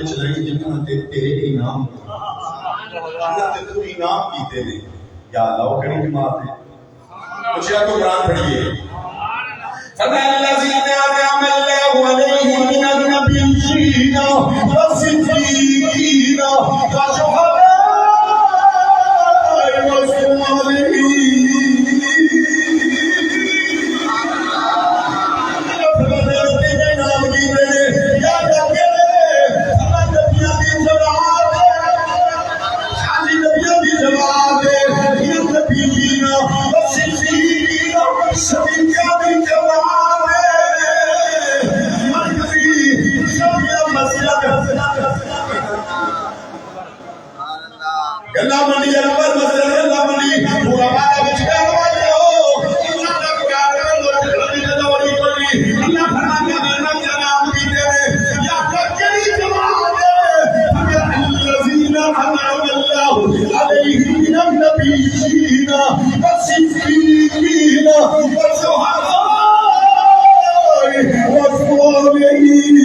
चलाई जिन्हों ते तेरे इनाम अल्लाह ते तू इनाम कीते ने या अल्लाह वो कड़ी जमात है पूछया तो कुरान पढ़िए फरमाया अल्लाज़ीना अनअमल्लाहु अलैहिम मिनन नबिय्यीना वसिद्दीकीना वशुहदाए वस्सालिहीन गल्ला मंडी अकबर मसलन गल्ला मंडी पूरा बात बिचका वाले हो अल्लाह का प्यार करो लड़ी दौड़ी कोली अल्लाह फरमाता है ना जनाब की तेरे या कड़ी जमात है हमें अल्लाज़ीना अनअमल्लाहु अलैहिम मिनन नबिय्यीना वसिद्दीकीना वशुहदाए वस्सालिहीन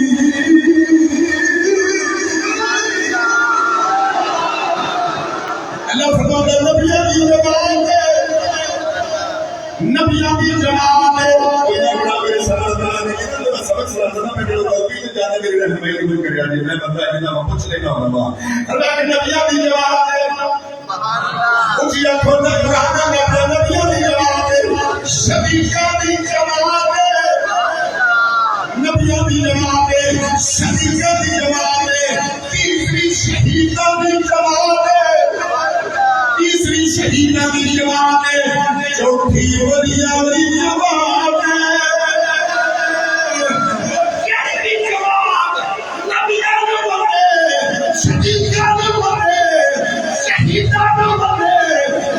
नबियां दी जमात है इन्हें बड़ा मेरे सरदार ने इन्होंने तो सबक सलातना में जो तौबी ने जाने मेरी रहनुमाई कोई करया जी मैं बंदा इन्हें मैं पूछ लेगा हूं अल्लाह के नबियां दी जमात है सुभान अल्लाह उसी आंखों ने कुरान में अपने नबियां दी जमात है शरीका दी जमात है नबियां दी जमात है शरीका दी जमात है तीसरी शहीदा दी जमात है तीसरी शहीदा की जमात है चौथी वलिया की जमात है की जमात नबियां ने बोले शहीदा ने बोले शहीदा ने बोले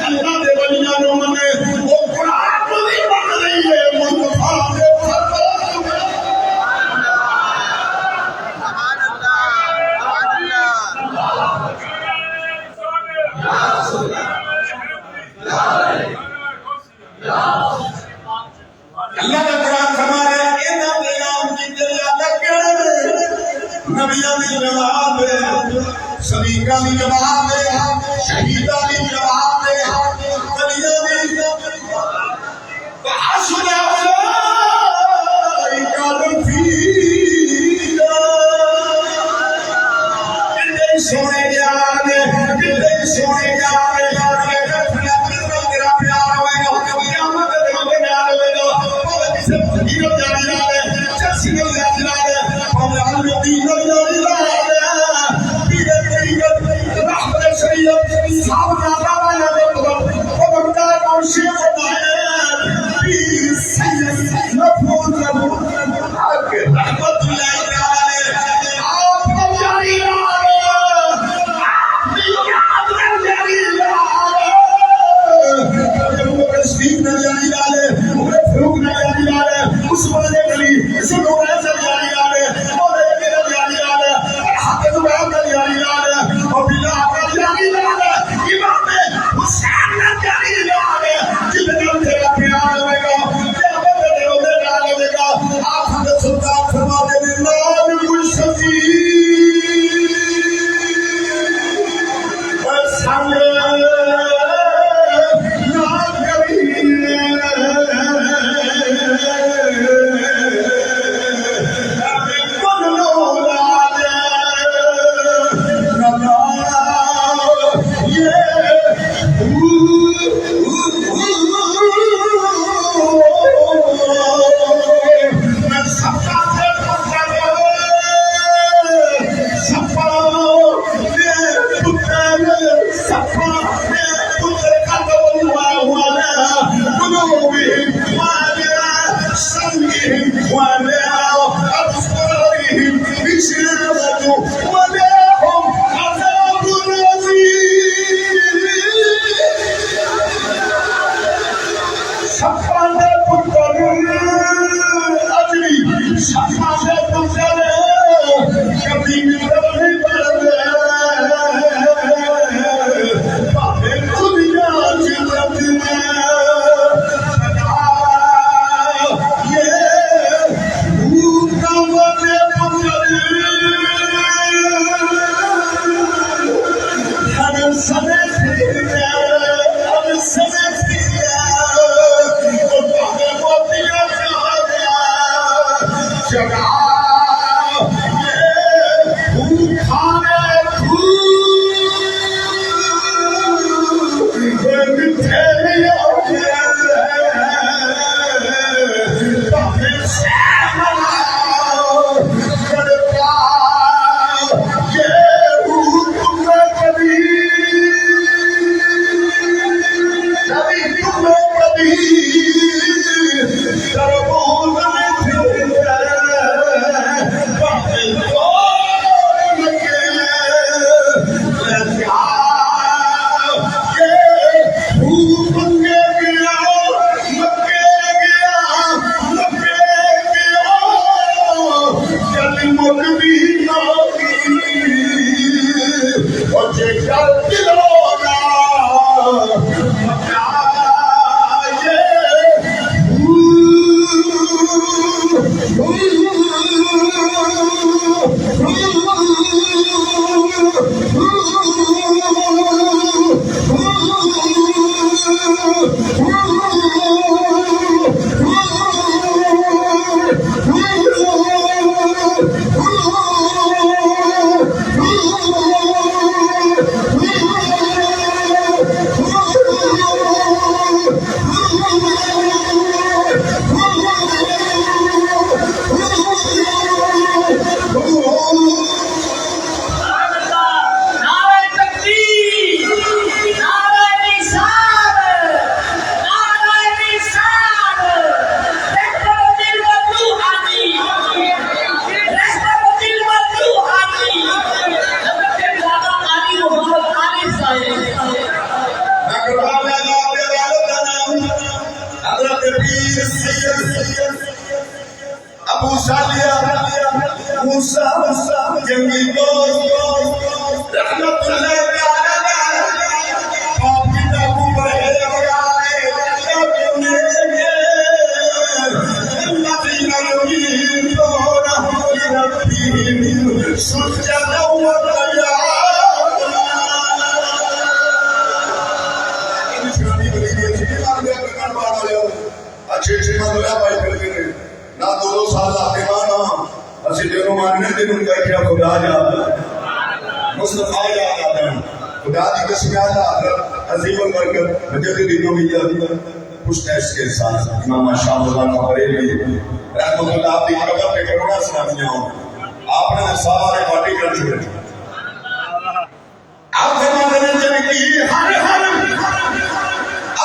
अल्लाह के वलियां ने बोले वो कुरान को भी पढ़ रही है मुस्तफा ने अल्लाह का कुरान फरमा रहा है इन्हां दे नाम की तेरे अल्लाह केड़े नबियां दी जमात है सदीका दी जमात है शहीदा दी जमात है वलियां दी हसना उलाइका रफीका कितने सोने यार ने कितने सोने यार ने तेरा प्यार होएगा क़यामत के दिन प्यार होएगा हीरो जानी है चर्ची में जानी है हम अल्लाह जानी है पीरे पीरे रहमत शरीयत सब नाता वाला वो बंदा और शेख है पीर सैयद महफूज रहमतुल्लाह ताला आप जानी है ये तुमने कभी तरबूज में थे अबू सालिया मूसा जंगी दोस्त रहमतुल्लाह आपकी ताबू पर है लगाने नबीना नबी तो नबी सुजदा व तया इन शादी बड़ी अच्छी बात है करने वाले अच्छे मतलब भाई करके ना 2 साल आते माना असि तेनों मानने दिन उनका क्या खुदा जाता मुस्तफा याद आता है खुदा की कसम याद आता अजीम बरकत मुझे दिनों में याद कुछ टेस्ट के साथ इमाम शाहजान का बरेली रहमतुल्लाह दी कब्र पे करोड़ा सुनातियां आपने सारे पार्टी कर छोड़े आप फरमाते हैं जब की हर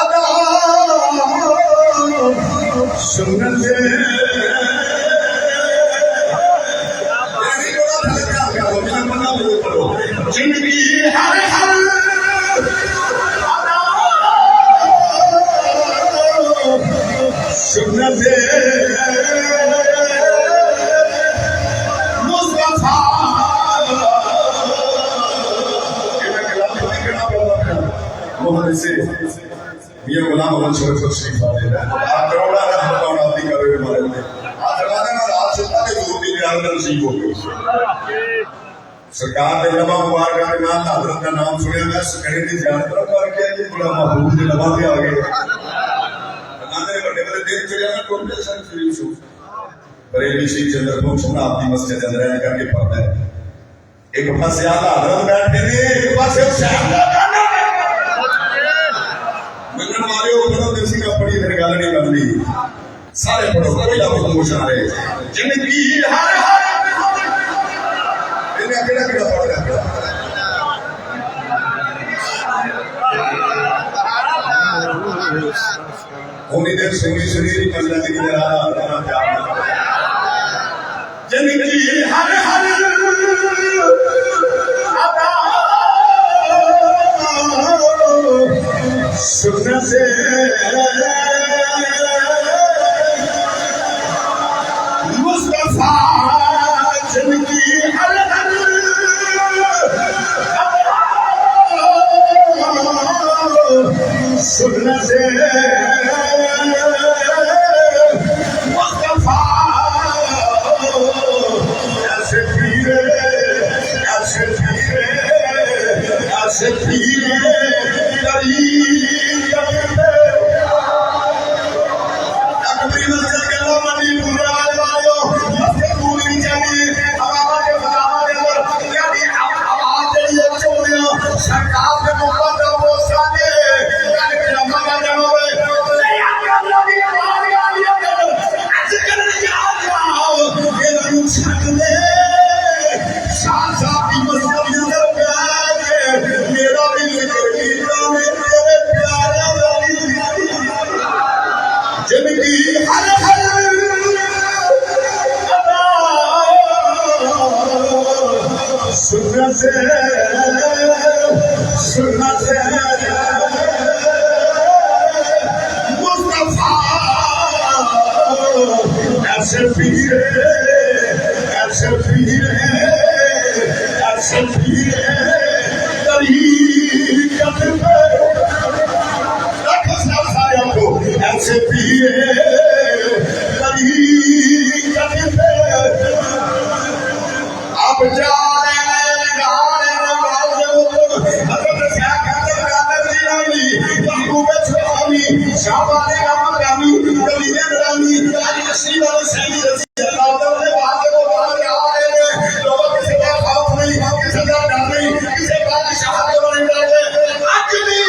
अदा सुनते जिंदगी हर सुनते मुस्तफा मोहम्मद से ये गुलाम अमन शरीफ शरीफ वाले आप करोड़ा रहमत और आदि का वे मारे आज जमाने में आज सत्ता के दूर की ध्यान नसीब हो गई सरकार ने नवा मुबारक का नाम हजरत का नाम सुने मैं कहीं की यात्रा कर के ये गुलाम महबूब ने नवा पे आ गए आने बड़े बड़े देश चले ना कौन से सन शरीफ शो बरेली श्री चंद्रपुर सुना आपकी मस्जिद अंदर है करके पढ़ता है एक पास आला हजरत बैठे ने एक पास शाह गाना मनन वाले ऊपर देसी का पड़ी फिर गाल नहीं बनती सारे पढ़ो कोई आप खामोश ना रहे जिंदगी हर इन्हें अकेला अकेला पढ़ रहा उम्मीदें सुनी सुनी मंजिल की तरह प्यार जिंदगी हर अदा सुनने से मुस्तफा जिंदगी हर सुनने से मुस्तफा ऐसे भी सुन्नत सुन्नत मुस्तफा ऐसे पीर ऐसे पीर ऐसे पीर तरीक़त पे रखो सारे को ऐसे पीर तरीक़त पे अब जा शाबाने का मकामी गलीने रानी रानी नस्ली वाले सही रसी अल्लाह ने बात को बात आ रहे हैं लोगों के सिवा खौफ नहीं किसी का डर नहीं किसी बात की शहादत नहीं डरते आज भी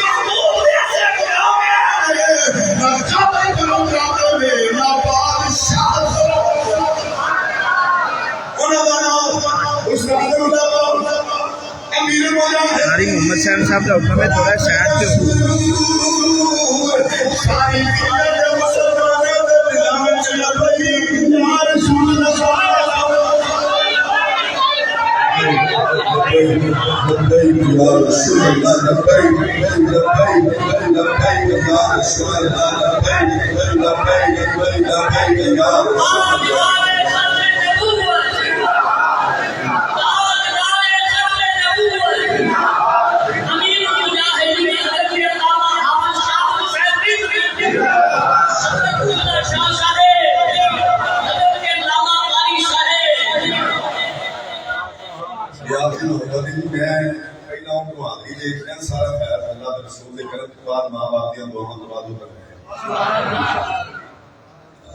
महमूद ऐसे गुलाम है ना जाते गुलाम रातों में ना बादशाह उन्होंने उस रात में अमीर मौला हमारी मोहम्मद साहब का हुक्म है थोड़ा शांत सारी मुसलमानों के दिल में चला गई यार सुन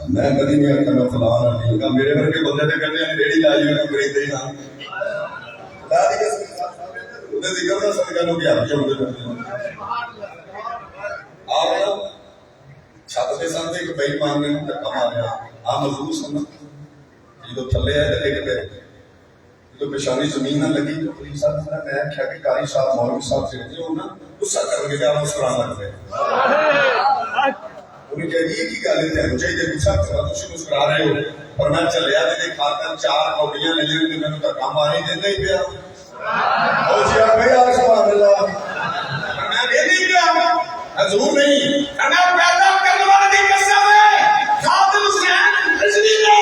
मैं कभी नहीं आता मैं फलाना नहीं का मेरे वर्गे बंदे ने करने वाली रेडी लाई है खरीदे ही ना दादी के उन्हें जिक्र ना सदका लो क्या जो मुझे करते हैं आप ना छात्र के सामने एक बेईमान ने धक्का मारा आप मजदूर समझ ये तो थल्ले है लेके तो पेशानी जमीन ना लगी तो पुलिस साहब ने मैं क्या कि कारी साहब मौलवी साहब से जो ना गुस्सा करके क्या मुस्कुराने लग गए उन्हें कह दिए कि गाली है मुझे ये गुस्सा करा तुम मुस्कुरा रहे हो पर मैं चल यार दे खाकर चार कौड़ियां ले लेने मैंने तो काम आ नहीं देता ही पिया और जी यार भाई यार सुभान अल्लाह मैं दे नहीं पिया जरूर नहीं मैं पैदा करने वाले की कसम है खादिम हुसैन रिजवी ने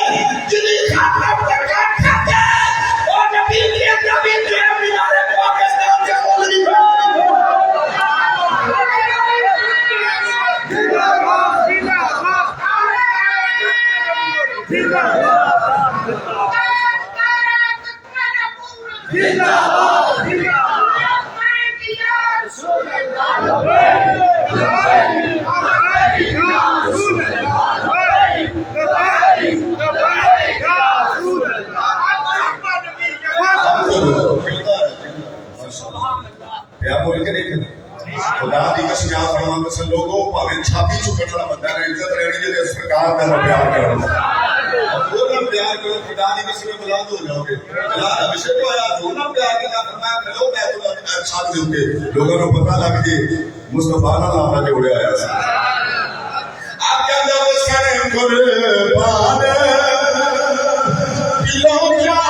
जितनी खातिर करके खाते और नबी के मीनारे पाकिस्तान के बोलनी खुदा दी कसम याद फरमान से लोगों भावे छाती चुकने वाला बंदा है इज्जत रहनी चाहिए सरकार का प्यार करो वो ना प्यार करो खुदा दी कसम बुलंद हो जाओगे अल्लाह हमेशा को आया जो ना प्यार के ना फरमाया करो मैं तो साथ देंगे लोगों को पता लग गए मुस्तफा ना नाम के उड़े आया था आप क्या जब सारे कुर्बान दिलों क्या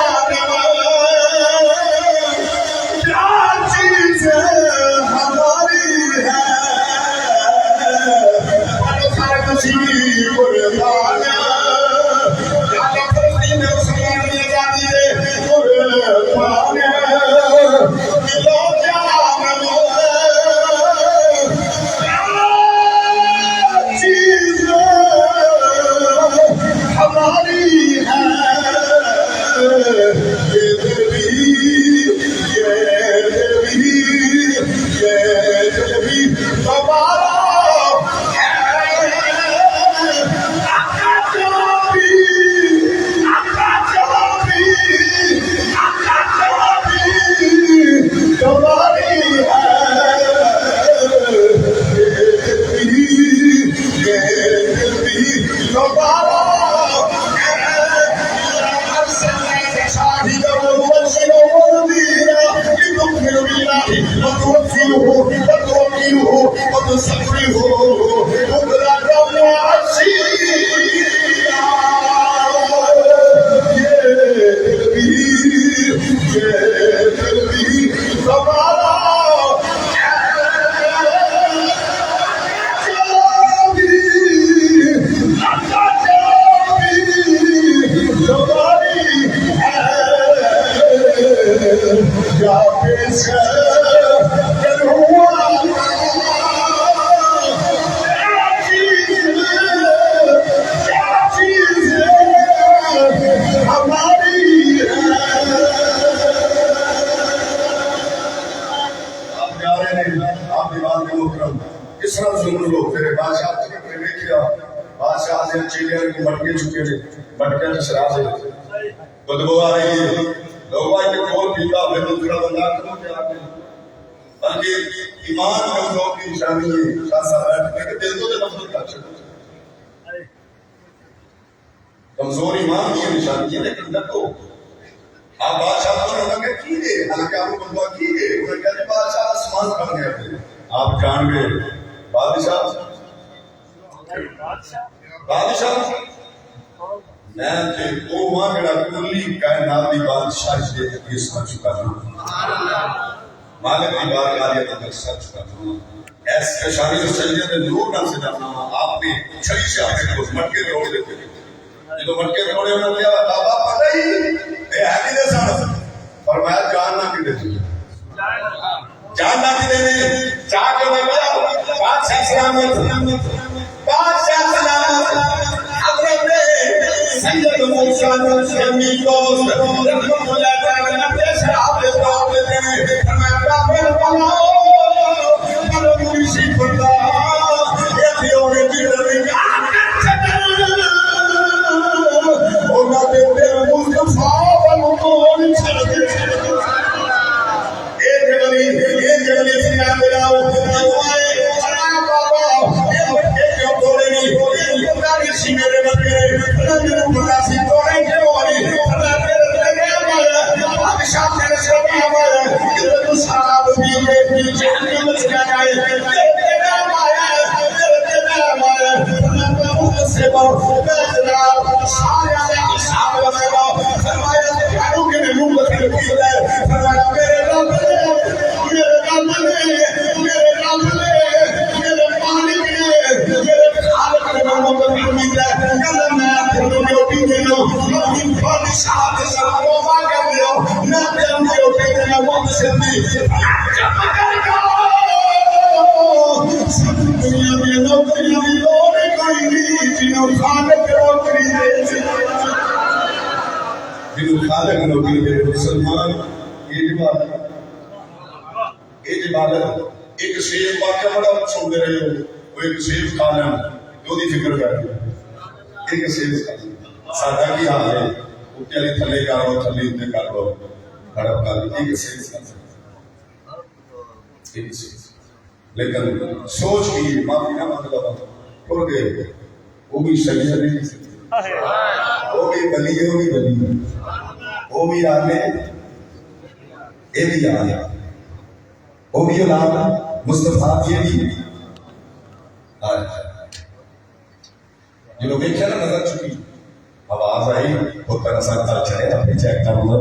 जल्दी दोबारा मटके चुके थे मटके शराब से बदबू आ रही है लोग कोल पीता हुए दूसरा बंदा बल्कि ईमान कमजोर की निशानी है दिल तो नफरत कर कमजोर ईमान की निशानी है लेकिन देखो आप बादशाह को लगे कीजिए हालांकि आपको बंदा कीजिए उन्हें कहते बादशाह आसमान कर गए आप जान गए बादशाह मैं ते वो वहां जड़ा कुल्ली कायनात दी बादशाह दे के सच चुका हूं मालिक की बारगाह के अंदर सच चुका हूं ऐसे शानी और सजदे में नूर नाम से जाना आपने छड़ी से आपने को मटके तोड़ देते जो मटके तोड़े उन्होंने क्या बाबा पता ही ए है कि साथ फरमाया जान ना कि दे जान ना कि देने जाके मैं गया बादशाह सलामत बादशाह सलामत सैयद मूसा नबी दोस्त रहमतुल्लाह तआला ने शराब दे तौर पे देने फरमाया काफिर बनाओ पर मुर्शी खुदा ये दियोगे की दरगाह ओ ना दे मुस्तफा बलून छड़ दे ए जगली सिना बुलाओ आए फरमाया बाबा ये जो तोड़ेगी ये तारी मेरे बच्चे मुनासी तोड़े क्यों वाली बादशाह तेरे सामने आया कि तू शराब पी के जहन्नम में चला जाए तेरा माया से बहुत जनाब सारे हिसाब लगाओ फरमाया झाड़ू के मुंह में पी ले फरमाया मेरे रब ने मेरे पानी के मेरे खालक ने मोहम्मद पी ले मैं रोटी दे लो लेकिन बादशाह के साथ तौबा कर लियो मैं तेरे रोटी देना वक्त से भी जब करेगा सब दुनिया में नौकरी की लोड़ कोई नहीं जिन्हों खालक नौकरी दे जिन्हों खालक नौकरी दे मुसलमान ये इबादत एक शेर वाक्य बड़ा सुनते रहे हो वो एक शेर खाना दो दी फिक्र कर एक शेर सादा की हाल है उत्ते वाले थले करो थले उत्ते करो हड़प कर एक शेर लेकिन सोच की माफी ना मतलब उड़ गए वो भी शरीर नहीं वो भी बली वो भी आने ये भी आने वो भी औलाद मुस्तफा ये भी जो लोग देखा ना नजर चुकी आवाज आई बहुत तरह से अंदर चले अपने चेक कर लो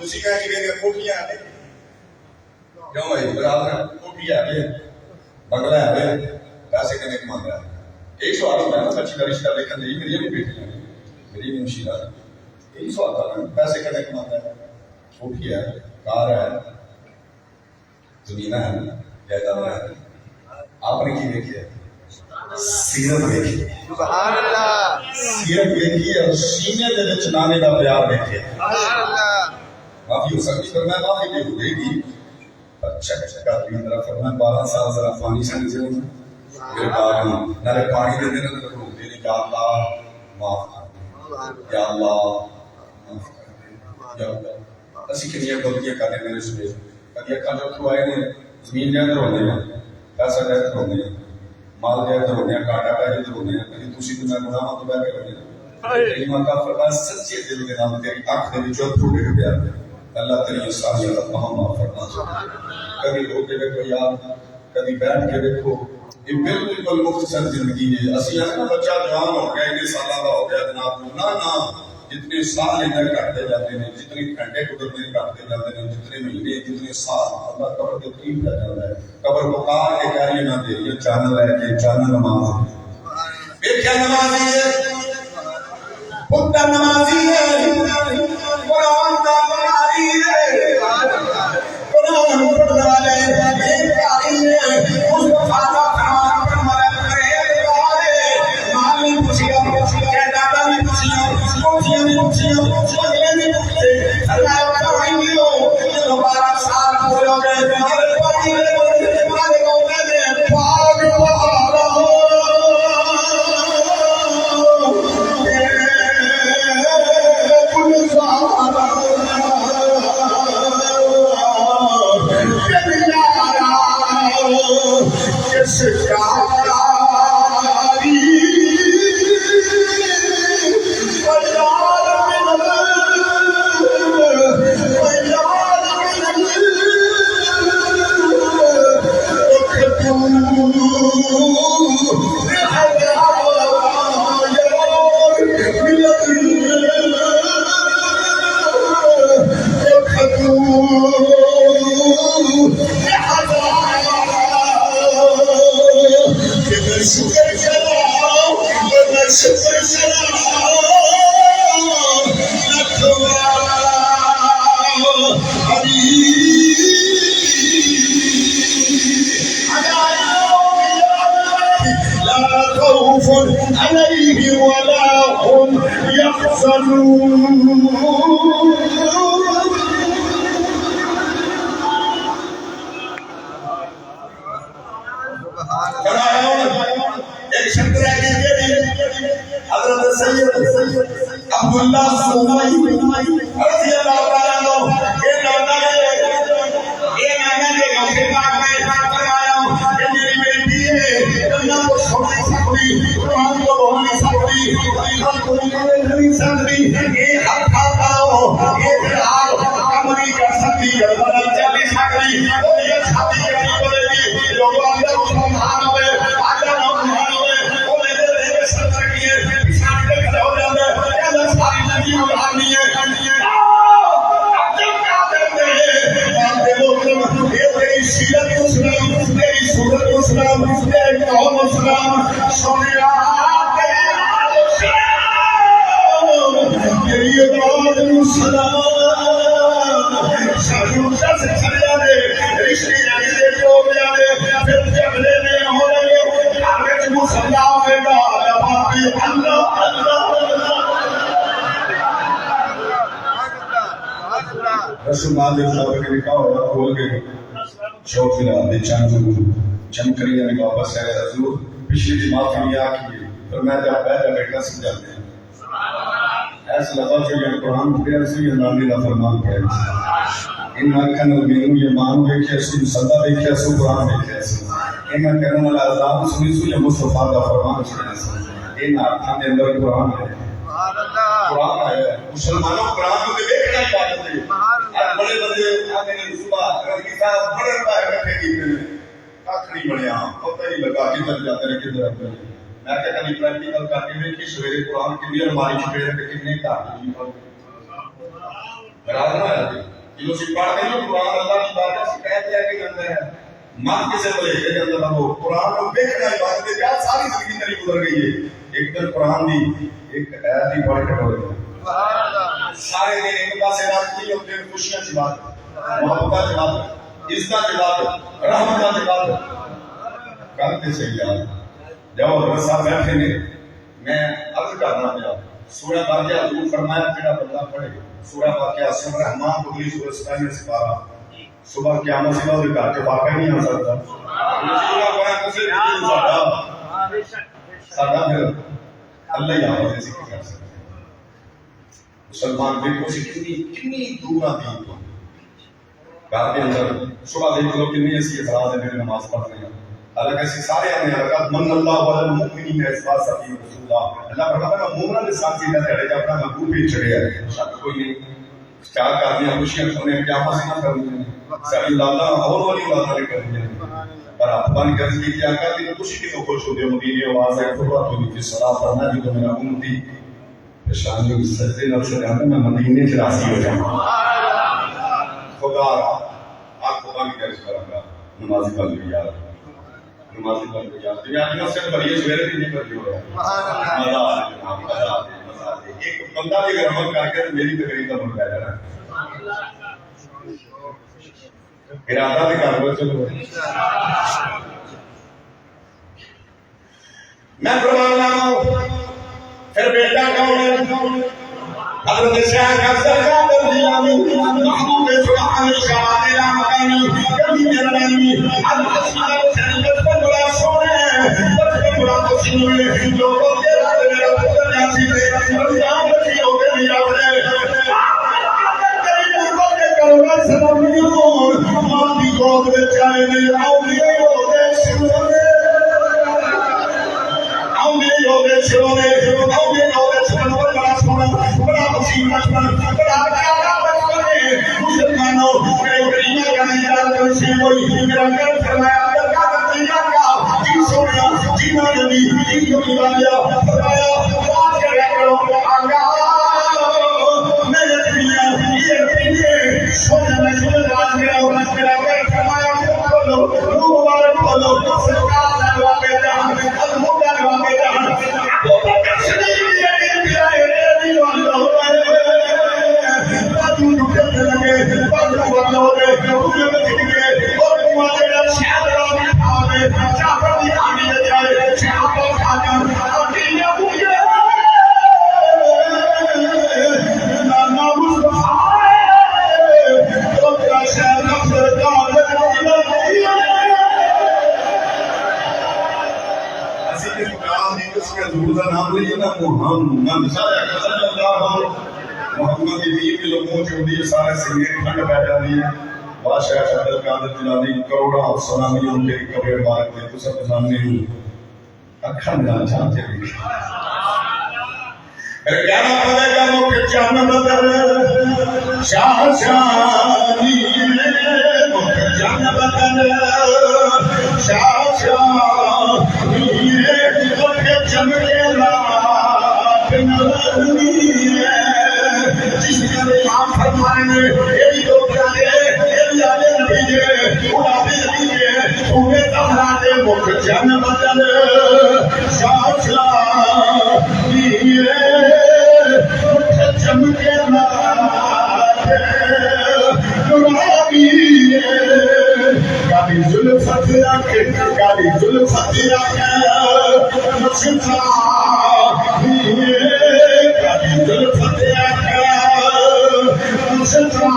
उसी का कि मेरे कोठियां आने क्यों भाई बराबर कोठियां आने बंगला आने पैसे कने मांग रहा है एक सवाल होता है ना बच्ची का रिश्ता लेकर नहीं मेरी भी बेटी है मेरी भी मुशीला है एक सवाल था पैसे कने मांग रहा है कोठियां कार है जमीन है जायदाद है आपने की देखी है सीरत देखी सुभान अल्लाह सीरत देखी और सीने दे विच नाने दा प्यार देखे सुभान अल्लाह माफी हो सकती पर मैं माफी दे देगी अच्छा का भी अंदर फरमान 12 साल जरा पानी से नीचे मेरे बाप नाले पानी दे देना तो रोते नहीं या अल्लाह माफ कर या अल्लाह माफ कर या अल्लाह असि कितनी गलतियां करने मेरे से कभी अक्खां जो खुआए ने जमीन दे अंदर होने पैसा दे अंदर होने माल दे अंदर होने काटा दे अंदर होने कभी तुसी तो मैं गुनाह तो बैठ के होने तेरी मां का फरमान सच्चे दिल के नाम तेरी आंख दे विचों फूटे गया अल्लाह तेरी साजियत माफ फरमा कभी रोके देखो यार कभी बैठ के देखो ये बिल्कुल मुख्तसर जिंदगी है असि ना बच्चा जवान हो गया 1 साल का हो गया जनाब ना जितने साल इधर घटते जाते हैं, जितने घंटे गुजरते घटते जाते हैं, जितने महीने जितने साल अल्लाह कबर के करीब रह जाता है। कबर को कार के कार्य ना दे, ये चानल है कि चानल नमाज क्या नमाजी है, पुत्र नमाजी है, कुरान का बुखारी है, कुरान पढ़ने वाले एक प्यारी है, उस खाना खाना मदद करे वाले माली खुशियां के दादा ने खुशियां खुशियां ने खुशियां बदले ने खुशे अल्लाह करेंगे हो ये 12 साल पूरे हो गए हमारे पानी ने हमारे होने दे पाग बहारा हो कुल सहारा किस कारी عليهم ولا هم يحزنون एक शब्द है हजरत सैयद अब्दुल्लाह सुनाई रज़ी अल्लाह तआला अन्हु ये नाना के गौसे पाक में फरमाया कि मेरी बेटी है अल्लाह को सुन नहीं सकती, कुरान को बोल नहीं सकती, हकीकत को नहीं सकती, ये हक खाता हो ये फिलहाल काम नहीं कर सकती, गड़बड़ चल नहीं सकती, ये शादी करनी पड़ेगी, लोगों अंदर मुसलमान हुए आजा मुसलमान हुए वो लेते रहे सत्तर किए किसान के खड़े हो जाते ये सारी नदी उड़ानी है अब जब क्या करते हैं बातें मुस्लिम ये तेरी सीरत मुस्लिम तेरी सूरत मुस्लिम तेरे कौम मुस्लिम सोनिया तेरी इबादत मुस्लिम साधुता से चले जाने रिश्ते जाने जो जाने फिर जगले में होने कागज मुसल्ला होगा नवाबी अल्लाह अल्लाह रसूलुल्लाह ने साहब के निकाह और खोल के शौक से आते चांदू चमकरिया ने वापस है हजूर पिछली की माफी की पर मैं जब पहला बेटा समझाते हैं ऐसा लगा कि ये कुरान पढ़े ऐसे ही अल्लाह ने फरमान पढ़े इन अखन मेनू ये मान देखे सुन सदा देखे सु कुरान देखे इन करने वाला अल्लाह सुनी सुन मुस्तफा का फरमान सुने इन अखन के अंदर कुरान है कुरान है मुसलमानों कुरान को देखना ही बात है आज बड़े बड़े आगे ने सुबह रजी साहब बड़े पाए बैठे की आखरी बढ़िया पता ही लगा किधर जाते रहे किधर आते रहे मैं क्या कभी प्रैक्टिकल करके देखी सवेरे कुरान की भी हमारी छुपे के कितने काफी राजना है जो सिपा नहीं हो कुरान अल्लाह की बात है शिकायत है कि अंदर है मन किसे बोले के अंदर वो कुरान को देखना ही बात है क्या सारी जिंदगी मेरी गुजर गई है एक दिन कुरान दी एक आयत ही पढ़ के हो गई सारे दिन एक पास से रात की और दिन खुशियां की बात मोहब्बत की बात इज्जत की बात रहमत की बात करते से यार जब रसा बैठे ने मैं अर्ज करना पड़ा सूरह वाक़िया हुजूर फरमाया तेरा बंदा पढ़े सूरह वाक़िया सूरह रहमान को भी सूरह सताने से पारा सुबह क़यामत से बाद का वाक़या नहीं आ सकता सूरह पढ़ा तो से सादा फिर अल्लाह ही आवाज़ से कर सकते मुसलमान देखो से कितनी दूर आती है घर के अंदर सुबह देख लो कितनी ऐसी अफराद है मेरे नमाज पढ़ रहे हैं हालांकि ऐसे सारे आने लगा मन अल्लाह वाला मुमिनी है इस बात सभी रसूलुल्लाह अल्लाह फरमाता है मोमना के साथ सीधा तेरे जा अपना महबूब भी चढ़े है शक कोई नहीं क्या कर दिया खुशियां सुने क्या मसला कर दिया सारी लाला और वाली बात कर दिया पर अपन कर दी क्या कर दी खुशी की तो खुश हो गए मदीने आवाज है खुदा तो की सलाह फरमा दी तो मेरा उम्मती पेशानी सजदे नाल सजाना मैं मदीने च राजी हो जाऊं खुदा आंख बंद कर करूंगा नमाज़ी बंद यार नमाज़ी बंद यार दुनिया में सिर्फ भरिए सवेरे भी नहीं भरी हो मजा एक बंदा भी अगर अमल करके तो मेरी तकरीर का मन पै जाना इरादा भी कर लो चलो मैं फरमाना फिर बेटा कौन है हज़रत शाह अफजल कादर जिलानी महबूब सुभान शाह मकानी कभी जलानी अल्लाह शरीयत पर बड़ा सोने बचपन बड़ा पसीने में लोगों के रात मेरा पुत्र जाती थे रमजान बची हो गई आपने करोड़ा सलामियों मां की गोद में चाहे ने औलिया हो गए शिरोने बड़ा सोना बड़ा पसीन बचपन बड़ा प्यारा बचपन है मुसलमानों मेरे करीमा का नजारा कर से कोई मेरा घर फरमाया का नतीजा का जी सोना जीना नबी जी को मिलाया फरमाया बात करे करो आगा मेरे दुनिया ये सोना में बात करो मेरा घर फरमाया बोलो मुबारक बोलो सरकार नवा बेटा अल्लाह नवा बेटा करोड़ा सलामी उनके कब्र मुबारक में तो सब सामने अखा मिलाना चाहते हैं क्या पड़ेगा मुख्य जान बदल शाह शानी मुख्य जान बदल शाह शानी मुख्य चमकेला जिसने आप फरमाए ये तो क्या है ये याद नहीं उड़ाते नहीं पूरे तहराते मुख जन बदल शाशा ये मुख चमके लाते गुलाबी काली जुल्फत रखे काली जुल्फत रखे मुझसा ये काली जुल्फत रखे मुझसा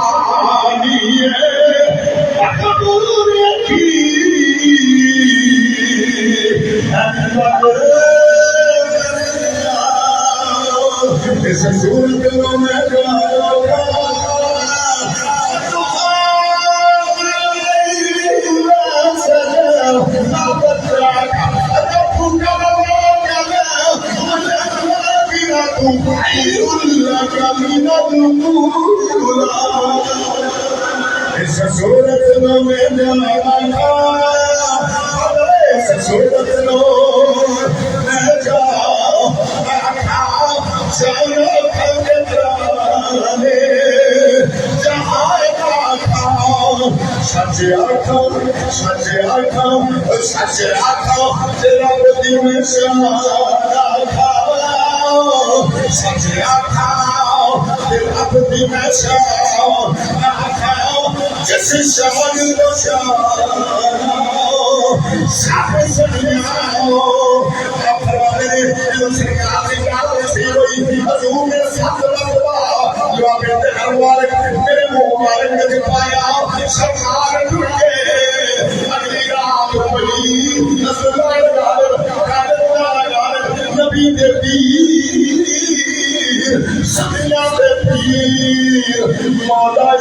ये अकबर की इस सूरत में गाओगा इस सूरत में जाना इस सूरत में जाओ चलो जहाँ खाओ सच आखो तेरा बुद्धि में सच आखो तेरा बुद्धि में जिस शब्द को साफ सुनियो अपने दिल से गाली से कोई हजूर में साथ लगवा जो कहते हर वाले मेरे मुबारक में दिखाया सरकार टूटे अगली रात बड़ी नस्ल गाल नबी देवी समिया देवी मौला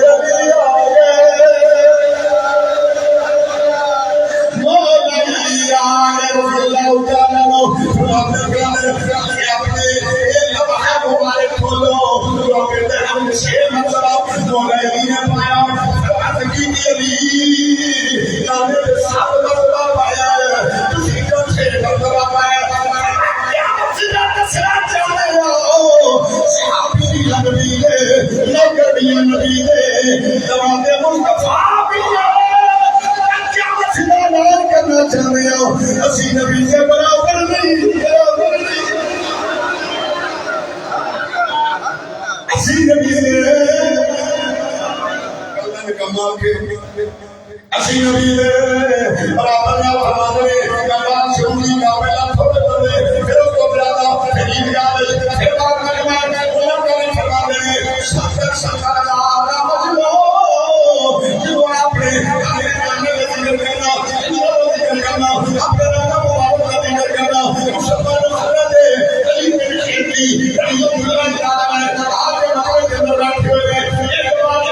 ਅਸੀਂ ਨਬੀ ਦੇ ਬਰਾਬਰ ਨਾਲ ਫਰਮਾਉਂਦੇ ਕਮਾਲ ਸ਼ੁਰੂ ਦਾ ਪਹਿਲਾ ਥੋੜੇ ਬੰਦੇ ਫਿਰ ਉਸ ਤੋਂ ਜ਼ਿਆਦਾ ਫਿਰ ਯਾਦ ਫਿਰ ਬਾਅਦ ਵਿੱਚ ਮੈਂ ਉਹਨਾਂ ਨੂੰ ਫਰਮਾਉਂਦੇ ਨੇ ਸਤਿ ਸਤਿਕਾਰ ਦਾ ਮਜਲੋ ਜੋ ਆਪਣੇ ਆਪਣੇ ਦੇ ਜ਼ਿਕਰ ਕਰਨਾ ਇਹਨਾਂ ਦਾ ਜ਼ਿਕਰ ਕਰਨਾ ਆਪਣੇ ਰੱਬ ਦਾ ਮੁਬਾਰਕ ਦਾ ਜ਼ਿਕਰ ਕਰਨਾ ਮੁਸਲਮਾਨ ਹਜ਼ਰਤ ਅਲੀ ਬਿਨ ਖੇਤੀ ਰਜ਼ਾ ਅੱਲਾਹ ਤਾਲਾ ਨੇ आपके मामले के अंदर बैठे हुए हैं एक बात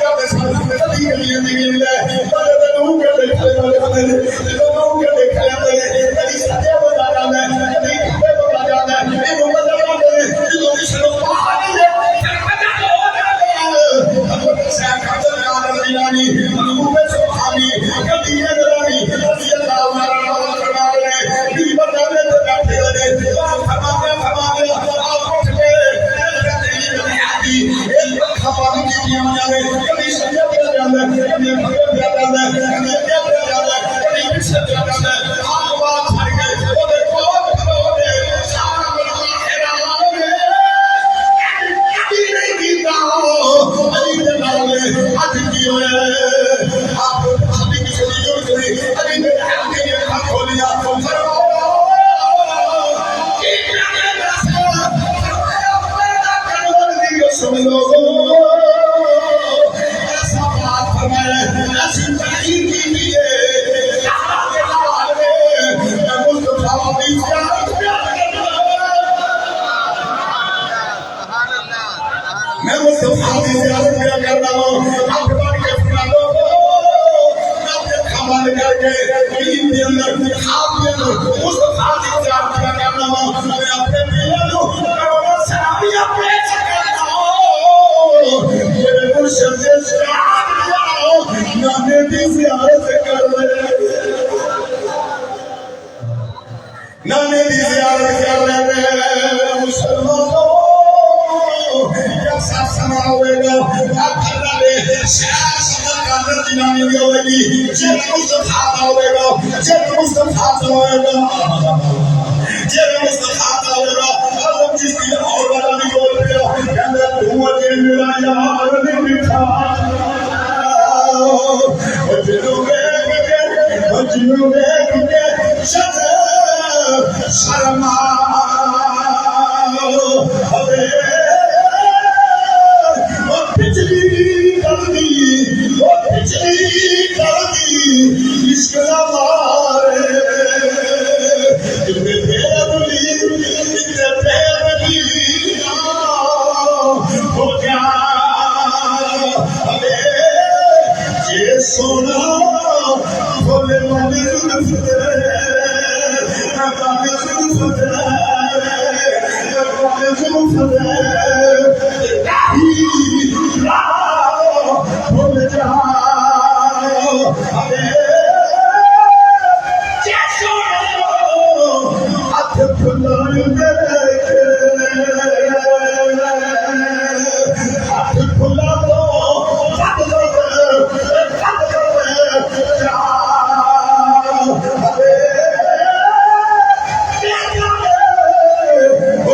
आपके साथ कभी जिंदगी में बड़े लोग के देखने वाले बंदे लोगों के देखने वाले कभी सत्य बता जाता है कभी झूठे बता जाता है ये बता जाता है ये लोग शर्म पानी है अगर से खातर याद दिलानी मुझे सुभानी कभी ये दरानी रजी अल्लाह वाला फरमा रहे भी बताने तो बैठे वाले फरमाते आप उठ के एक खबर की दिया जाए कभी सजा दिया जाए कभी भगत दिया जाए कभी क्या दिया जाए कभी किससे दिया जाए आप बात छड़ गए वो देखो करोगे सारा बड़ा हैरान है कभी नहीं कीता अली के नाम में आज की है आप अली की सदी जोड़ करी अली ने आगे ये हाथ खोलिया सुन लो ऐसा बात फरमाए ऐसी तारीफ की भी है यहाँ के लाल में मैं मुस्तफा की ज़ियारत मैं मुस्तफा की ज़ियारत किया करता हूँ आपके बारे में सुना लो आपके खबर करके ईद के अंदर खाब के अंदर मुस्तफा की ज़ियारत किया करता हूँ मैं अपने मिलन करोड़ों सलामियाँ पेश करता हूँ मेरे मुर्शिद से शान जाओ नाने दी ज़ियारत कर ले नाने दी ज़ियारत कर ले मुसलमानों जब साथ समा होएगा अब खड़ा ले शान कादर जिनानी भी होएगी जब मुस्तफा होएगा जब मुस्तफा होएगा जब मुस्तफा होएगा अब जिस दिन और वाला भी बोल रहा कहते धुआं के मेरा यार ने बिठा मजनू के शत शर्मा अबे वो पिछली कर दी इश्क ना मारे इतने बेरबली हो गया अबे ये सोना बोले वाले बोले जाओ अबे ये सोना हाथ खुलाए हाथ खुला दो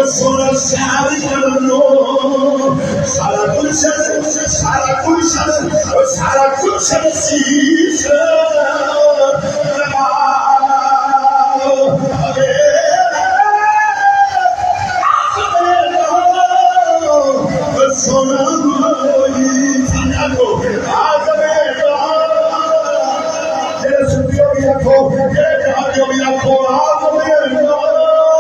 सोना सारी कर लो सारा कुछ शीश सोना सोना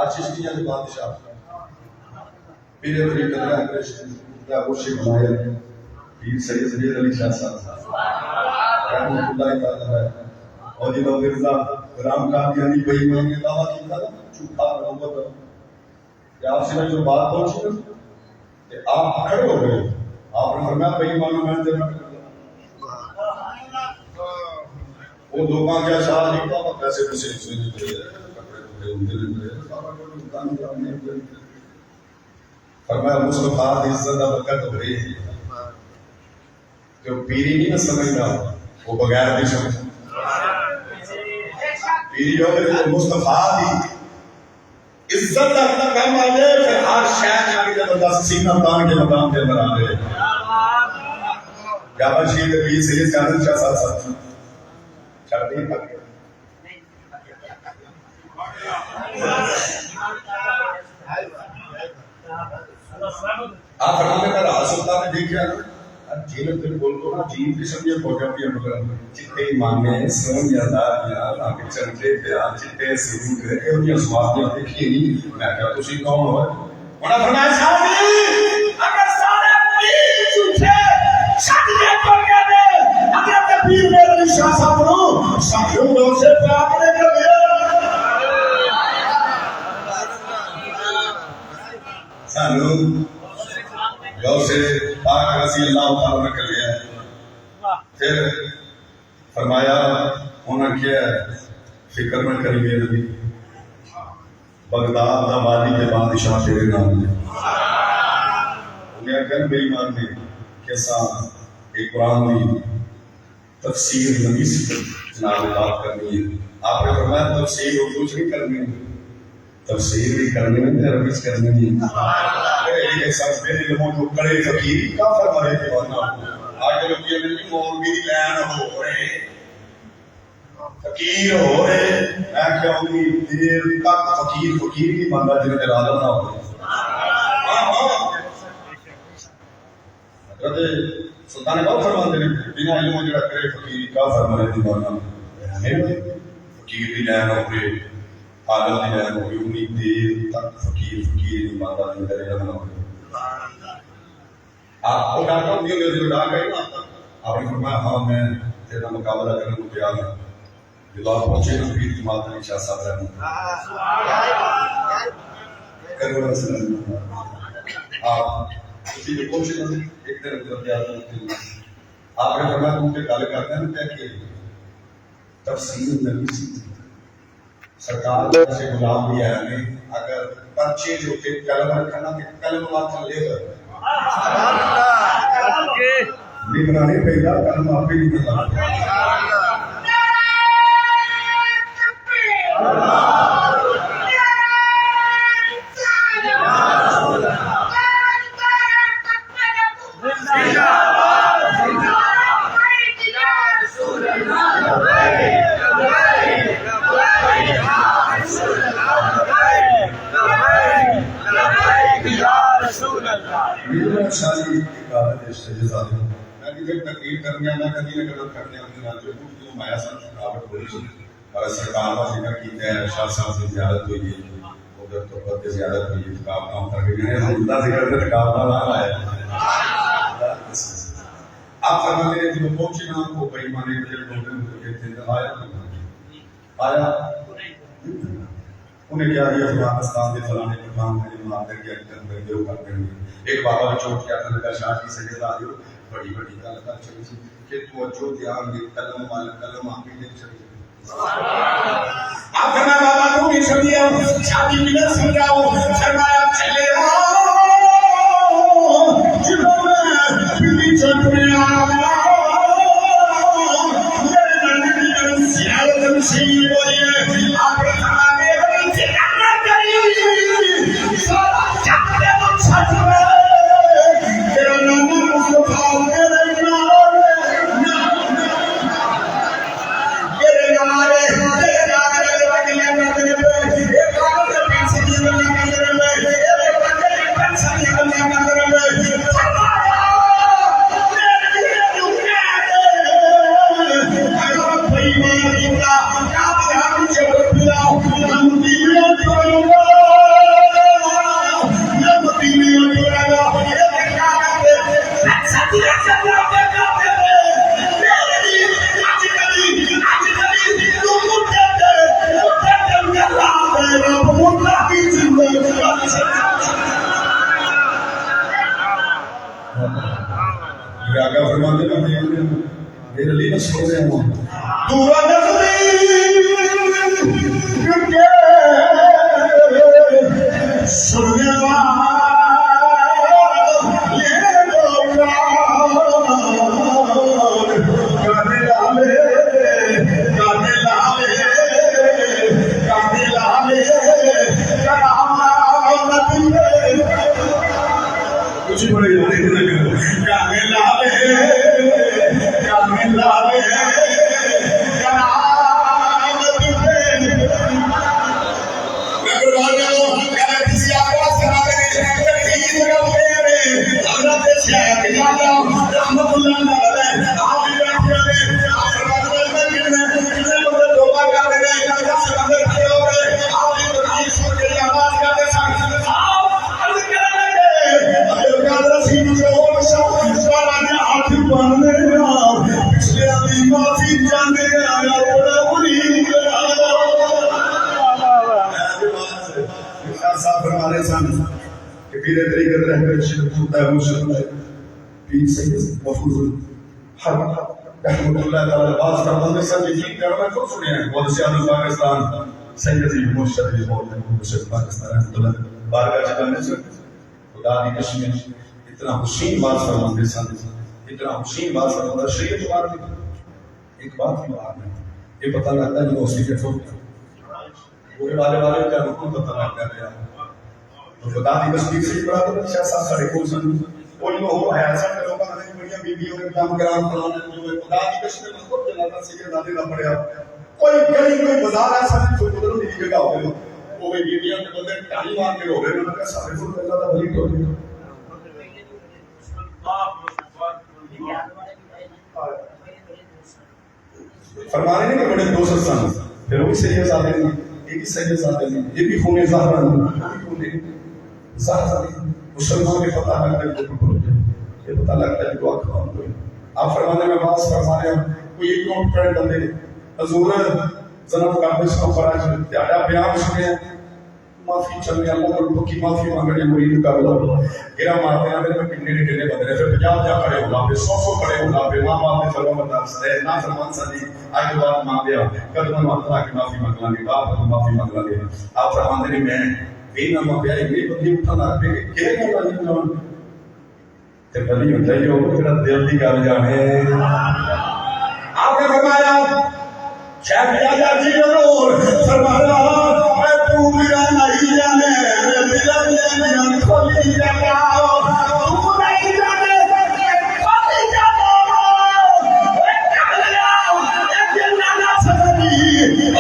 आज चिश्तिया के बादशाह पीर तरीक़त का मुर्शिद बनाया पीर सैयद अली शाह साहब रहमतुल्लाह ताला और जिन्हों मिर्जा राम कादियानी बेईमान ने दावा किया झूठा मोहब्बत कि आपसे जो बात पहुंची ना कि आप खड़े हो गए आपने फरमाया बेईमानों मैं देना वो लोगों के आसार नहीं था पैसे पैसे कपड़े फरमाया मुस्तफा की इज्जत का वक्त हो रही है जो पीरी नहीं ना समझता वो बगैर भी समझ पीरी हो गए तो मुस्तफा की इज्जत का काम आ जाए फिर हर शहर जाके जब बंदा सीना तान के मकाम पे बना दे क्या बशीर पीर से चांद शाह साहब चढ़ते ही पक आप फरमाते कर आसुल्तान ने देखा ना जेल पे बोल को ना जीव की समझे पहुंचा पिया मगर चिट्टे माने सोन यादा यार आके चंटे प्यार चिट्टे सिंह है उनकी स्वाद ने देखी नहीं मैं क्या तुसी कौन हो उन्होंने फरमाया साहब अगर सारे पीर झूठे शक दे तो क्या दे अगर ते पीर मेरे शाह साहब नु साथियों लोग से प्यार ने कर दिया सानू गौसे पाक रसी अल्लाह ताला ने कर लिया फिर फरमाया उन्होंने क्या फिक्र न करिए नबी बगदाद दा वाली के बादशाह तेरे नाम ने उन्हें कल बेईमान ने कैसा एक कुरान की तफसीर नबी से जनाब बात करनी है आपने फरमाया तफसीर उर्दू नहीं करनी तफसीर भी करनी है अरबी करनी है ये सब मेरे लोगों को कड़े फकीर का फरमा रहे थे वरना आज लोग ये नहीं मौलवी दी लाइन हो रहे फकीर हो रहे मैं क्या उनकी देर तक फकीर फकीर की बंदा जिन्हें राजा ना हो सुल्तान बहुत फरमाते हैं बिना इल्म जो करे फकीर का फरमा रहे थे वरना फकीर दी लाइन हो गई आलम दी लाइन हो गई उन्हीं देर तक फकीर फकीर की बंदा जिन्हें राजा ना हो आपको डाका उनके लिए जो डाका है ना आपने फरमाया हाँ मैं तेरा मुकाबला करने को तैयार हूँ जब आप पहुंचे तो पीर की माता ने शाह साहब रहने आप उसी में पहुंचे तो एक दिन जब तैयार आपने फरमाया उनके काले करते हैं क्या किए तफसीर नबी सी सरकार से गुलाम भी है हमें अगर पर्चे जो थे कलम रखना कि कलम मात्र लेकर लिखना नहीं पैदा कलम आप ही लिखना शादी इबादत इस्तेजाद मैं कि तकरीर करने ना कभी न कदम करने अपने राज्य को जो माया साथ रुकावट हो रही और सरकार का जिक्र कीता है शाह साहब से ज़ियारत हुई है उधर तो पद की ज़ियारत हुई है काम काम करके गए अल्लाह जिक्र से काम ना आया आप फरमाते हैं जो पहुंचे ना को बेईमानी के लोगों के आया उन्हें क्या दिया अफगानिस्तान के फलाने मकाम में मार करके अंदर देव करते हैं एक बाबा ने चोट किया था लगा शाह की सजा आ रही बड़ी बड़ी गल कर चली कि तू जो ध्यान दे कलम वाला कलम आप ही देख चली आप कहना बाबा तू नहीं समझिया शादी में न समझाओ फरमाया चले आओ जिलो में पीली चटनिया मेरे नानी की तरफ सियारत से बोलिए आप रखा मेरे जिन्ना करी सारा चक्कर में सच में तेरा नाम मुस्तफा मेरे नारे तेरे नारे लगने पे एक काम से पीछे की आगा फरमाते हैं मेरे लिए सो रहे हो दूरा नजदीक के सुनने वाले लोग गाने लाले गाने लाले गाने लाले कुछ बड़े गाने लाले गाने लाले धीरे तरीके से रहकर होता है मुश्किल पीर से मफूज हर रहमतुल्लाह ताला बात करता है सब जी करना को सुने हैं बहुत से आदमी पाकिस्तान सैयद जी मुर्शिद जी बोलते हैं मुर्शिद पाकिस्तान रहमतुल्लाह बारगाह जगह से खुदा की कश्मीर इतना हुसैन बात फरमाते सन इतना हुसैन बात फरमाता शरीयत बात एक बात की बात है ये पता लगता है जो उसी के ठोक पूरे वाले का रुकू पता लगता है तो खुदा की तस्वीर से बड़ा तो अच्छा सा सारे को सन कोई हो है ऐसा के लोगों ने बढ़िया वीडियो में काम कराम कराने जो है खुदा की तस्वीर में खुद जलाता सिक्के दादे ना पड़े कोई गली कोई बाजार ऐसा कोई उधर नहीं जगह हो गई वो भी वीडियो में बंदे टाली मार के हो गए उन्होंने सारे फुल पैसा था भली हो गई फरमाने ने बड़े दोस्त सन फिर वो सही साथ में ये भी सही साथ में ये भी खून ज़हरा मुसलमान के पता लगता है ये पता लगता है जो आप फरमाने में बात फरमाने कोई एक कॉन्फिडेंट बंदे हजूर जनाब का कुछ फराज त्यागा बयान सुने माफी चलने अल्लाह को की माफी मांगने मुरीद का बोला गिरा मारते हैं मेरे में कितने कितने बंदे फिर 50 जा खड़े होगा फिर 100 खड़े होगा फिर मां बाप ने चलो बता सदे ना फरमान सदी आज बात मान दिया कदम माता की माफी मांग लांगे बाप को माफी मांग लांगे आप फरमाने में बेना मां प्यारी मेरी बंदी उठाना पे के वाली जान ते बली होता ही हो तेरा दिल की गल जाने आपने फरमाया शेख राजा जी जरूर फरमाया मैं तू मेरा नहीं जाने मेरे दिल में खोली जाना तू नहीं जाने खोली जाना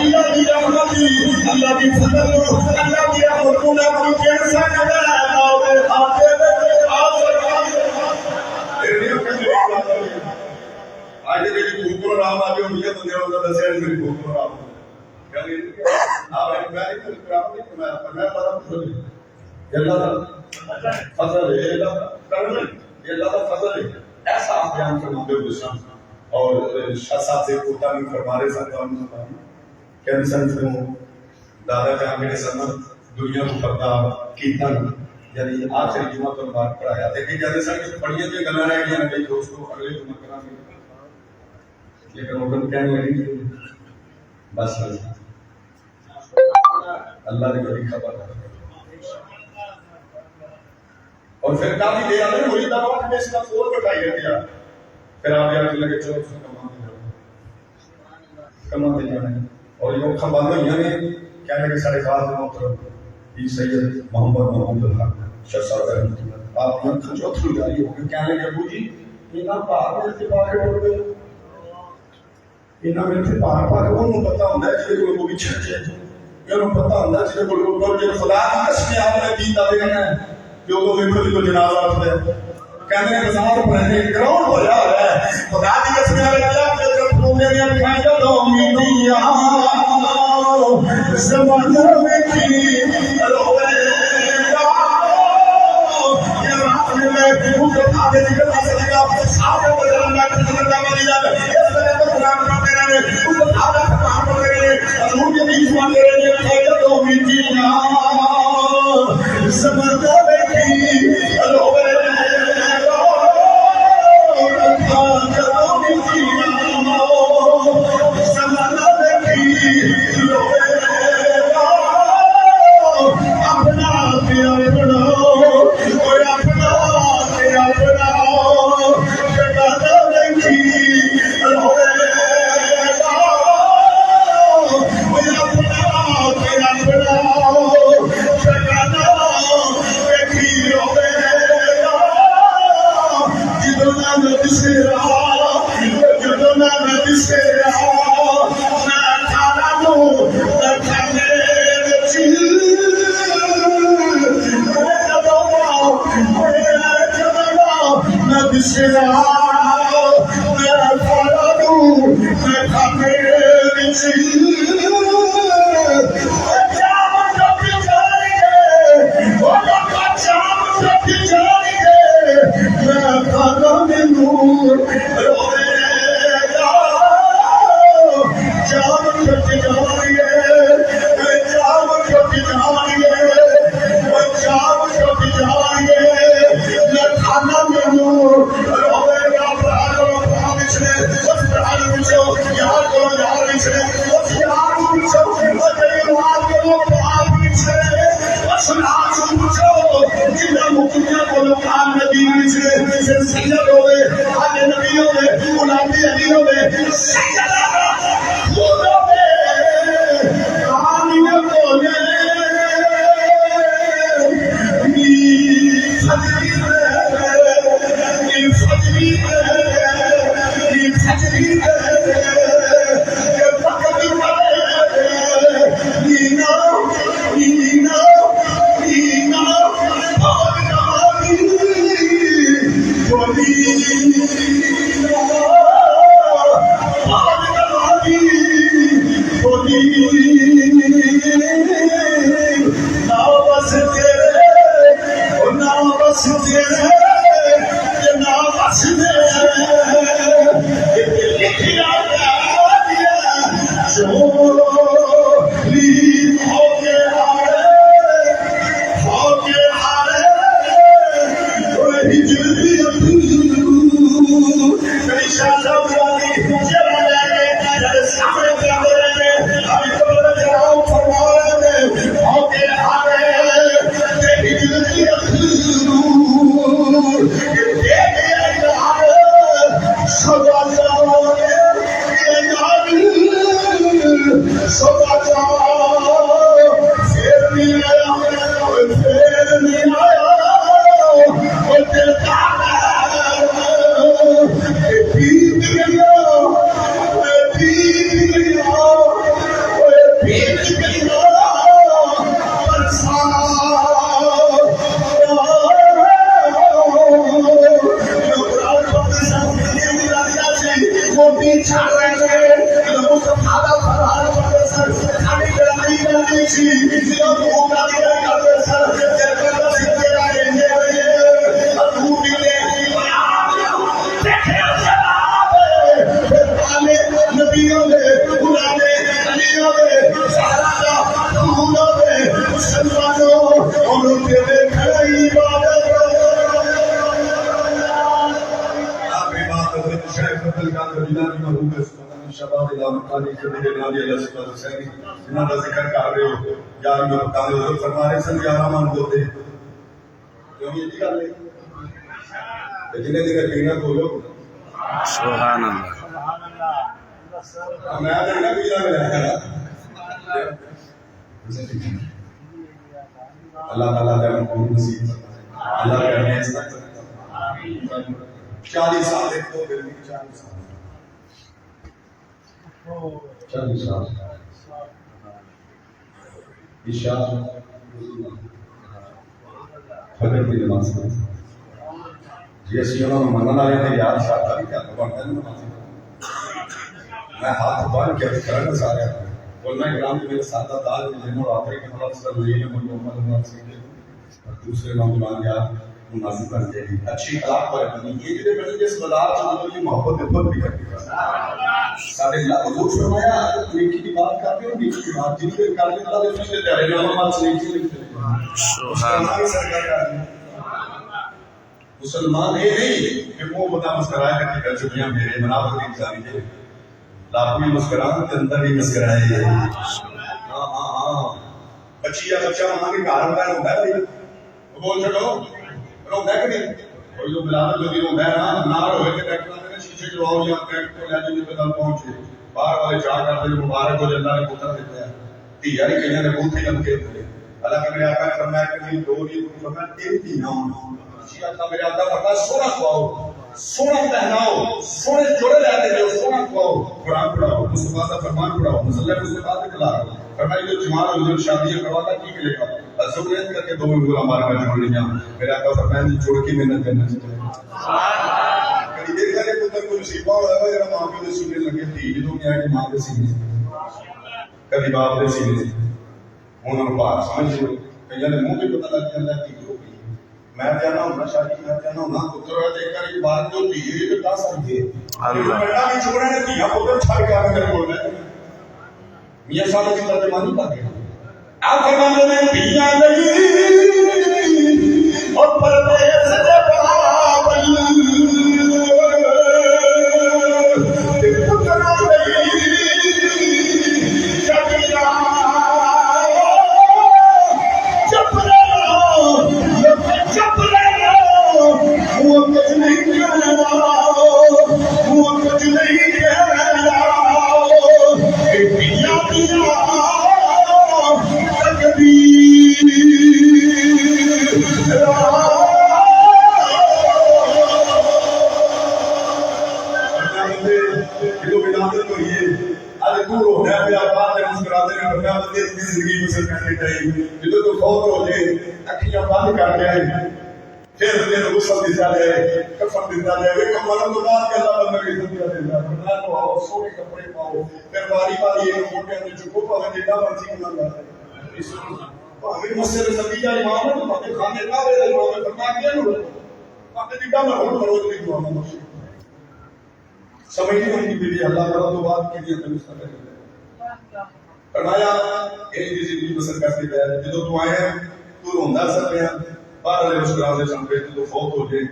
अल्लाह की रहमती अल्लाह की फजल अल्लाह की रहमत ना कोई कैसा ना आओगे आके आज मेरी भूखो राम आ गयो मुझे तो देव दादा से मेरी भूखो राम क्या नहीं आप एक मैं नहीं काम नहीं मैं बता फजल अल्लाह फजल है अल्लाह करम है अल्लाह का फजल है ऐसा आप बयान फरमाते हो दुश्मन और शाह साहब से कोटा में फरमारे साथ क्या मिसाल से दादा जान मेरे समय दुनिया को पर्दा कीर्तन यानी आखिरी जुमा तो बात पढ़ाया लेकिन जैसे सर पढ़िए तो गला रह गया भाई दोस्तों अगले जुमा करांगे लेकिन वो कहने लगी बस अल्लाह ने बड़ी खबर और फिर काफी देर आने वही दवा में इसका फोन बैठाई गया फिर आप यार लगे चलो कमा दे जाने और ये खबर नहीं है कहने के सारे खास मोहतरम ये सैयद मोहम्मद महमूद हक शहजाद आप यहाँ खजोथल जारी हो गए कहने के अबू जी इना भार में से पाके उड़ गए इना में से भार पाके उन्हें पता होता है जिसे कोई भी छट जाए इन्हें पता होता है जिसे कोई खुदा की कसम आपने दी दावे करना है जो लोग खुद को जनाजा रखते हैं कहते हैं बाजार पर ग्राउंड हो जा रहा है खुदा की कसम अल्लाह के तरफ मेरे खाया दो मीडिया ज़माना में की रोए ये रात में मुझे आगे निकल सकेगा सारे बदल में खतरा वाली याद इस तरह का कुरान पढ़ते रहे उसको आधा काम करते रहे हजूर के बीच में रहे खाया दो मीडिया ज़माना में की रोए सुभान अल्लाह ताला दे मकबूल नसीब अल्लाह करने 40 साल एक तो फिर 40 साल इशा फजर की नमाज जी असि उन्होंने मनन वाले ने याद शादा भी क्या बनता है नमाज मैं हाथ बांध के करना सारे बोलना ग्राम के मेरे सादा दाल जिन्होंने आखिरी के मतलब सब ये मोहम्मद उमर सिंह और दूसरे नौजवान यार मुनासिब बन गए अच्छी अखलाक पर बनी ये जो बने जिस बाजार से जो मोहब्बत बहुत भी करती है सारे हुजूर फरमाया नेकी की बात करते हो नेकी की बात जिनके काले अल्लाह ने फरिश्ते तेरे मोहम्मद सल्लल्लाहु अलैहि वसल्लम सरकार का मुसलमान ये नहीं कि वो बता मुस्कुराए करके कर चुकियां मेरे मुनाफिक इंसान के लाखों मुस्कुराहट के अंदर ही मुस्कुराए हां हां हां बच्चिया बच्चा मां के घर में होता है भाई बोल छोड़ो रोंदा कि नहीं कोई जो बिलावल जो रोंदा है ना होए के डॉक्टर ने शीशे जवाब या क्रैक को ले जाने पे तक पहुंचे बाहर वाले चाह करते मुबारक हो अल्लाह ने पुत्र देता है धीया ही कईयां ने बूथे लमके अल्लाह के मेरे आका ने फरमाया कि दो नहीं फरमाया तीन धीया का मेरे आका फरमाया सोना खुआओ सोना पहनाओ सोने जोड़े रहते हो सोना खुआओ कुरान पढ़ाओ मुस्तफा का फरमान पढ़ाओ मुसल्ले मुस्तफा पे खिलाओ फरमाया जो जमाल और जो शादी करवाता ठीक लेगा अज़ुबरत करके दो उंगलियां मार कर जोड़ लिया मेरे आका फरमाया जोड़ के मेहनत करना चाहिए कभी देख जाके पुत्र को नसीबा होया है जरा मां के सीने लगे थी जो क्या है मां के सीने कभी बाप के सीने उन्होंने बात समझ लो कईयां ने मुंह पे पता लग जाता है कि मैं जाना हूं शादी मैं जाना हूं पुत्र देखकर एक बात जो दी है तो 10 रुपए अल्लाह बेटा भी छोड़ने ने दिया पुत्र छड़ के आके मेरे बोल रहे मियां साहब की तर्जमानी कर गया आप फरमाते हैं पिया नहीं और परदेस दे पावल पुत्र फिर तेरे गुस्सा दिखा दे कफन दिखा दे वे कमर तो बात के अल्लाह बंदे की दुनिया देता खुदा को आओ सोने कपड़े पाओ फिर बारी बारी एक मोटे ने चुको पावे जितना मर्जी मंगा इस भावे मस्जिद नबी का इमाम है तो भावे खाने का वे इमाम है फरमा के नो भावे जितना मैं हो करो की दुआ मांगो समझ नहीं आती बीवी अल्लाह करो तो बात के लिए तुम इसका करें फरमाया एक जिंदगी बसर करते थे ਜਦੋਂ तू आया तू रोंदा सब रहा बाहर वाले मुस्कुराते समझे तो फौत हो जाए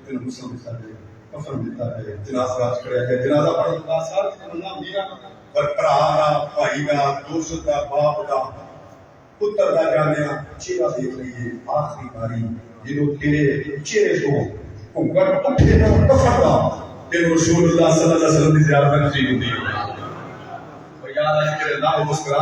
फिर मुस्लिम दिखा दे कफन दिखा दे जनाजा राज करे है जनाजा पढ़ने का सार तमन्ना मीरा पर भरा दा भाई दा दोस्त दा बाप दा पुत्र दा जाने चेहरा देख लईए आखिरी बारी जो तेरे चेहरे को घुंघट उठे ना कफन दा ते रसूलुल्लाह सल्लल्लाहु अलैहि वसल्लम की ज़ियारत नसीब हुंदी है याद है कि अल्लाह मुस्कुरा